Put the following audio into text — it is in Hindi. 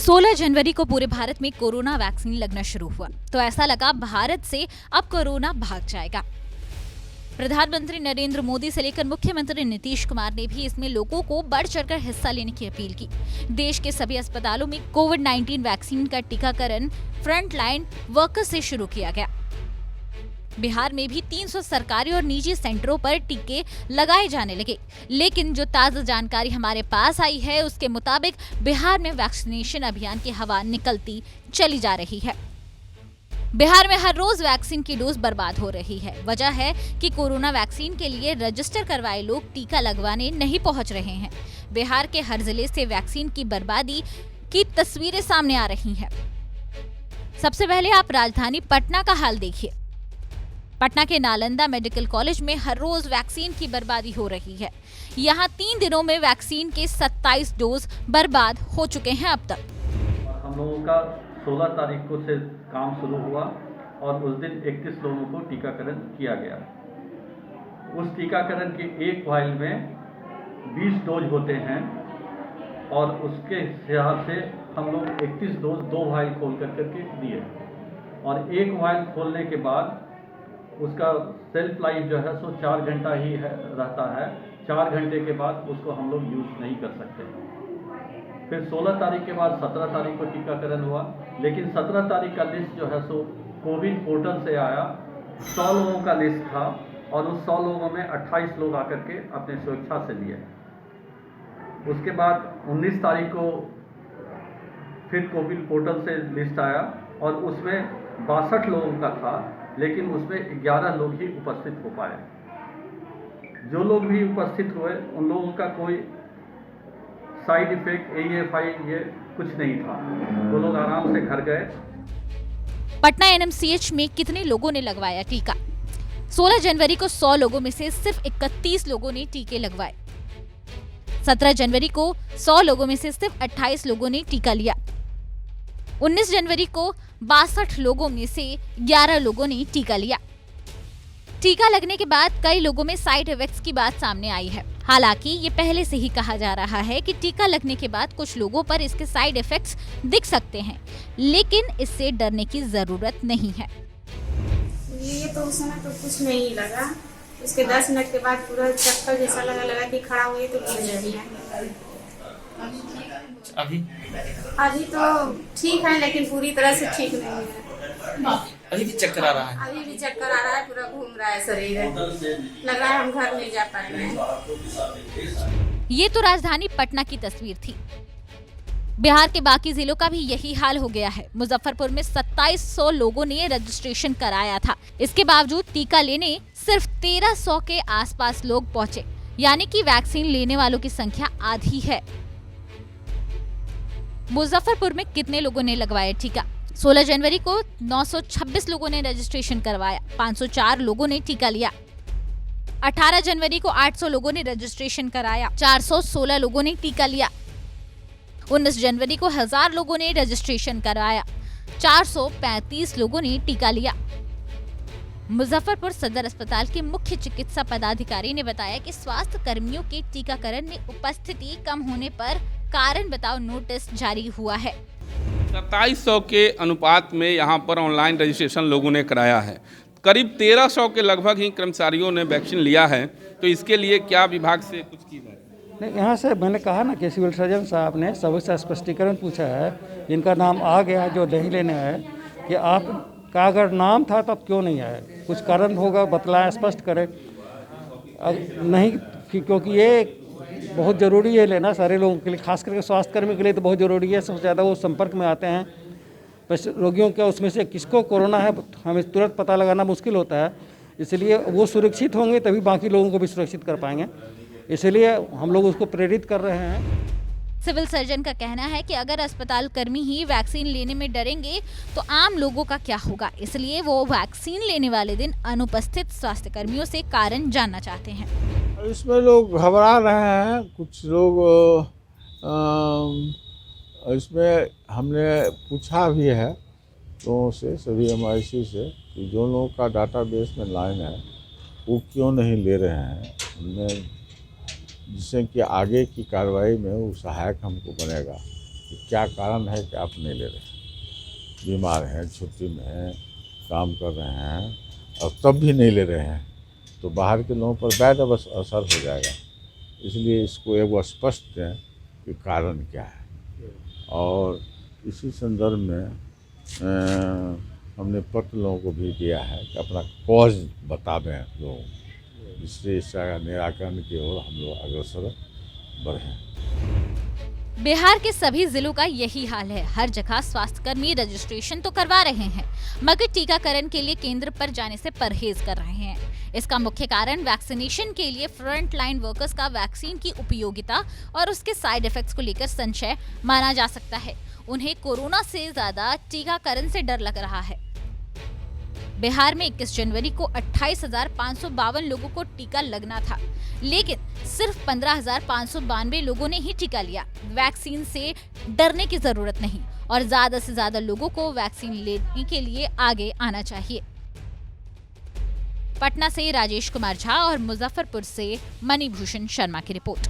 16 जनवरी को पूरे भारत में कोरोना वैक्सीन लगना शुरू हुआ तो ऐसा लगा भारत से अब कोरोना भाग जाएगा। प्रधानमंत्री नरेंद्र मोदी से लेकर मुख्यमंत्री नीतीश कुमार ने भी इसमें लोगों को बढ़ चढ़कर हिस्सा लेने की अपील की। देश के सभी अस्पतालों में कोविड-19 वैक्सीन का टीकाकरण फ्रंटलाइन वर्कर्स से शुरू किया गया। बिहार में भी 300 सरकारी और निजी सेंटरों पर टीके लगाए जाने लगे, लेकिन जो ताजा जानकारी हमारे पास आई है उसके मुताबिक बिहार में वैक्सीनेशन अभियान की हवा निकलती चली जा रही है। बिहार में हर रोज वैक्सीन की डोज बर्बाद हो रही है। वजह है कि कोरोना वैक्सीन के लिए रजिस्टर करवाए लोग टीका लगवाने नहीं पहुंच रहे हैं। बिहार के हर जिले से वैक्सीन की बर्बादी की तस्वीरें सामने आ रही हैं। सबसे पहले आप राजधानी पटना का हाल देखिए। पटना के नालंदा मेडिकल कॉलेज में हर रोज वैक्सीन की बर्बादी हो रही है। यहाँ 3 दिनों में वैक्सीन के 27 डोज बर्बाद हो चुके हैं अब तक। हम लोगों का 16 तारीख को से काम शुरू हुआ और उस दिन 31 लोगों को टीकाकरण किया गया। उस टीकाकरण के एक वाइल में 20 डोज होते हैं और उसके हिसाब से हम लोग 31 डोज 2 वाइल खोल करके दिए और एक वाइल खोलने के बाद उसका सेल्फ लाइफ जो है सो 4 घंटा ही रहता है। 4 घंटे के बाद उसको हम लोग यूज़ नहीं कर सकते। फिर 16 तारीख के बाद 17 तारीख को टीकाकरण हुआ, लेकिन 17 तारीख का लिस्ट जो है सो कोविन पोर्टल से आया। 100 लोगों का लिस्ट था और उस 100 लोगों में 28 लोग आकर के अपने स्वेच्छा से लिए। उसके बाद 19 तारीख को फिर कोविन पोर्टल से लिस्ट आया और उसमें 62 लोगों का था, लेकिन उसमें 11 लोग ही उपस्थित हो पाए। जो लोग भी उपस्थित हुए उन लोगों का कोई साइड इफेक्ट AFI ये कुछ नहीं था। वो लोग आराम से घर गए। पटना NMCH में कितने लोगों ने लगवाया टीका? 16 जनवरी को 100 लोगों में से सिर्फ 31 लोगों ने टीके लगवाए। 17 जनवरी को 100 लोगों में से सिर्फ 28 लोगों ने टीका लिया। 19 जनवरी को 62 लोगों में से 11 लोगों ने टीका लिया। टीका लगने के बाद कई लोगों में साइड इफेक्ट्स की बात सामने आई है। हालांकि ये पहले से ही कहा जा रहा है कि टीका लगने के बाद कुछ लोगों पर इसके साइड इफेक्ट्स दिख सकते हैं, लेकिन इससे डरने की जरूरत नहीं है। ये तो उस समय तो कुछ नहीं लगा। उसके 10 मिनट के बाद पूरा चक्कर जैसा लगा कि खड़ा हुए तो गिर रही है। अभी तो ठीक है, लेकिन पूरी तरह से ठीक नहीं है। अभी भी चक्कर आ रहा है? अभी भी चक्कर आ रहा है, पूरा घूम रहा है शरीर। लग रहा है हम घर नहीं जा पाएंगे। ये तो राजधानी पटना की तस्वीर थी। बिहार के बाकी जिलों का भी यही हाल हो गया है। मुजफ्फरपुर में 2700 लोगों ने रजिस्ट्रेशन कराया था। इसके बावजूद टीका लेने सिर्फ 1300 के आसपास लोग पहुंचे, यानी कि वैक्सीन लेने वालों की संख्या आधी है। मुजफ्फरपुर में कितने लोगों ने लगवाया टीका? 16 जनवरी को 926 लोगों ने रजिस्ट्रेशन करवाया, 504 लोगों ने टीका लिया। 18 जनवरी को 800 लोगों ने रजिस्ट्रेशन कराया, 416 लोगों ने टीका लिया। 19 जनवरी को 1000 लोगों ने रजिस्ट्रेशन कराया, 435 लोगों ने टीका लिया। मुजफ्फरपुर सदर अस्पताल के मुख्य चिकित्सा पदाधिकारी ने बताया कि स्वास्थ्य कर्मियों के टीकाकरण में उपस्थिति कम होने पर कारण बताओ नोटिस जारी हुआ है। 2700 के अनुपात में यहाँ पर ऑनलाइन रजिस्ट्रेशन लोगों ने कराया है। करीब 1300 के लगभग ही कर्मचारियों ने वैक्सीन लिया है। तो इसके लिए क्या विभाग से कुछ की जाए? नहीं, यहाँ से मैंने कहा ना कि सिविल सर्जन साहब ने सबसे स्पष्टीकरण पूछा है, जिनका नाम आ गया जो नहीं लेने आए, कि आपका अगर नाम था तब क्यों नहीं आए? कुछ कारण होगा, बतलाया, स्पष्ट करें। नहीं, क्योंकि ये बहुत ज़रूरी है लेना सारे लोगों के लिए, खास करके स्वास्थ्यकर्मी के लिए तो बहुत ज़रूरी है। सबसे ज़्यादा वो संपर्क में आते हैं। बस रोगियों का उसमें से किसको कोरोना है हमें तुरंत पता लगाना मुश्किल होता है, इसलिए वो सुरक्षित होंगे तभी बाकी लोगों को भी सुरक्षित कर पाएंगे। इसलिए हम लोग उसको प्रेरित कर रहे हैं। सिविल सर्जन का कहना है कि अगर अस्पताल कर्मी ही वैक्सीन लेने में डरेंगे तो आम लोगों का क्या होगा, इसलिए वो वैक्सीन लेने वाले दिन अनुपस्थित स्वास्थ्य कर्मियों से कारण जानना चाहते हैं। इसमें लोग घबरा रहे हैं, कुछ लोग इसमें हमने पूछा भी है लोगों से, सभी MIC से, कि जो लोगों का डाटाबेस में लाइन है वो क्यों नहीं ले रहे हैं, जिससे कि आगे की कार्रवाई में वो सहायक हमको बनेगा। कि क्या कारण है कि आप नहीं ले रहे, बीमार हैं, छुट्टी में हैं, काम कर रहे हैं और तब भी नहीं ले रहे हैं, तो बाहर के लोगों पर बैड असर हो जाएगा। इसलिए इसको एक बार स्पष्ट दें कि कारण क्या है। और इसी संदर्भ में हमने पत्र लोगों को भी दिया है कि अपना कॉज बतावें लोग, जिससे इसका निराकरण की ओर हम लोग अग्रसर बढ़ें। बिहार के सभी जिलों का यही हाल है। हर जगह स्वास्थ्यकर्मी रजिस्ट्रेशन तो करवा रहे हैं, मगर टीकाकरण के लिए केंद्र पर जाने से परहेज कर रहे हैं। इसका मुख्य कारण वैक्सीनेशन के लिए फ्रंट लाइन वर्कर्स का वैक्सीन की उपयोगिता और उसके साइड इफेक्ट्स को लेकर संशय माना जा सकता है। उन्हें कोरोना से ज्यादा टीकाकरण से डर लग रहा है। बिहार में 21 जनवरी को 28,552 लोगों को टीका लगना था, लेकिन सिर्फ 15,592 लोगों ने ही टीका लिया। वैक्सीन से डरने की जरूरत नहीं और ज्यादा से ज्यादा लोगों को वैक्सीन लेने के लिए आगे आना चाहिए। पटना से राजेश कुमार झा और मुजफ्फरपुर से मणिभूषण शर्मा की रिपोर्ट।